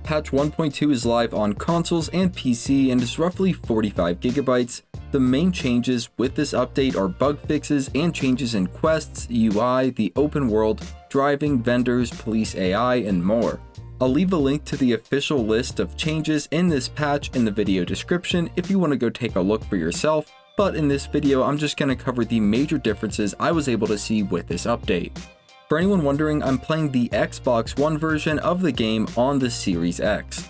patch 1.2 is live on consoles and PC and is roughly 45 gigabytes. The main changes with this update are bug fixes and changes in quests, UI, the open world, driving, vendors, police AI, and more. I'll leave a link to the official list of changes in this patch in the video description if you want to go take a look for yourself, but in this video I'm just going to cover the major differences I was able to see with this update. For anyone wondering, I'm playing the Xbox One version of the game on the Series X.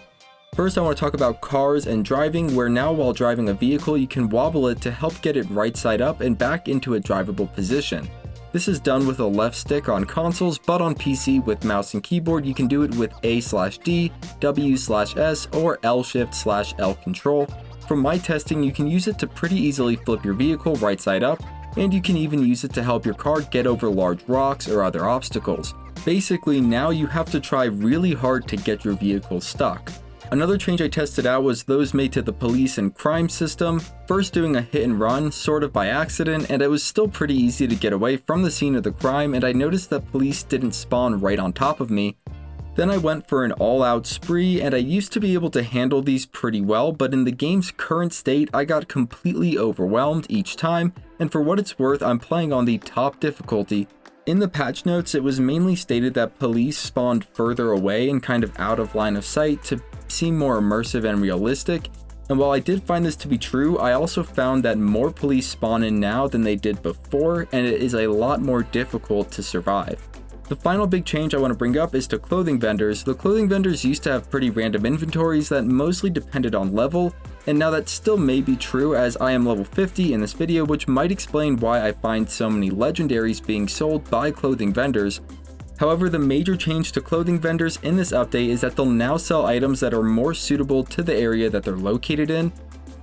First, I want to talk about cars and driving, where now while driving a vehicle you can wobble it to help get it right side up and back into a drivable position. This is done with a left stick on consoles, but on PC with mouse and keyboard you can do it with A/D, W/S, or L-Shift/L control. From my testing, you can use it to pretty easily flip your vehicle right side up, and you can even use it to help your car get over large rocks or other obstacles. Basically, now you have to try really hard to get your vehicle stuck. Another change I tested out was those made to the police and crime system, first doing a hit and run, sort of by accident, and it was still pretty easy to get away from the scene of the crime, and I noticed that police didn't spawn right on top of me. Then I went for an all-out spree, and I used to be able to handle these pretty well, but in the game's current state I got completely overwhelmed each time, and for what it's worth I'm playing on the top difficulty. In the patch notes it was mainly stated that police spawned further away and kind of out of line of sight to seem more immersive and realistic, and while I did find this to be true, I also found that more police spawn in now than they did before, and it is a lot more difficult to survive. The final big change I want to bring up is to clothing vendors. The clothing vendors used to have pretty random inventories that mostly depended on level, and now that still may be true as I am level 50 in this video, which might explain why I find so many legendaries being sold by clothing vendors. However, the major change to clothing vendors in this update is that they'll now sell items that are more suitable to the area that they're located in.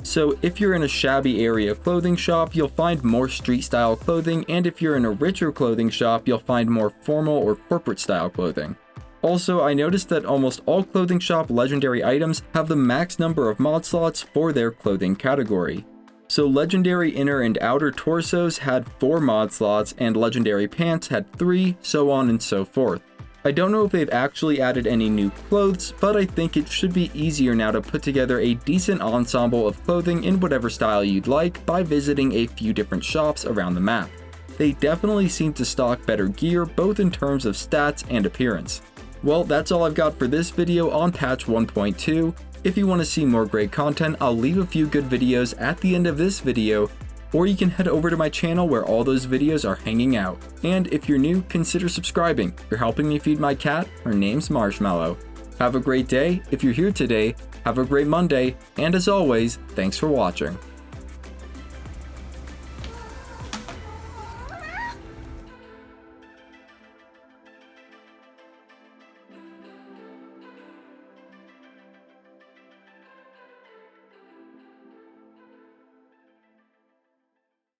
So if you're in a shabby area clothing shop, you'll find more street style clothing, and if you're in a richer clothing shop, you'll find more formal or corporate style clothing. Also, I noticed that almost all clothing shop legendary items have the max number of mod slots for their clothing category. So legendary inner and outer torsos had 4 mod slots, and legendary pants had 3, so on and so forth. I don't know if they've actually added any new clothes, but I think it should be easier now to put together a decent ensemble of clothing in whatever style you'd like by visiting a few different shops around the map. They definitely seem to stock better gear, both in terms of stats and appearance. Well, that's all I've got for this video on patch 1.2. If you want to see more great content, I'll leave a few good videos at the end of this video, or you can head over to my channel where all those videos are hanging out. And if you're new, consider subscribing. You're helping me feed my cat. Her name's Marshmallow. Have a great day. If you're here today, have a great Monday. And as always, thanks for watching.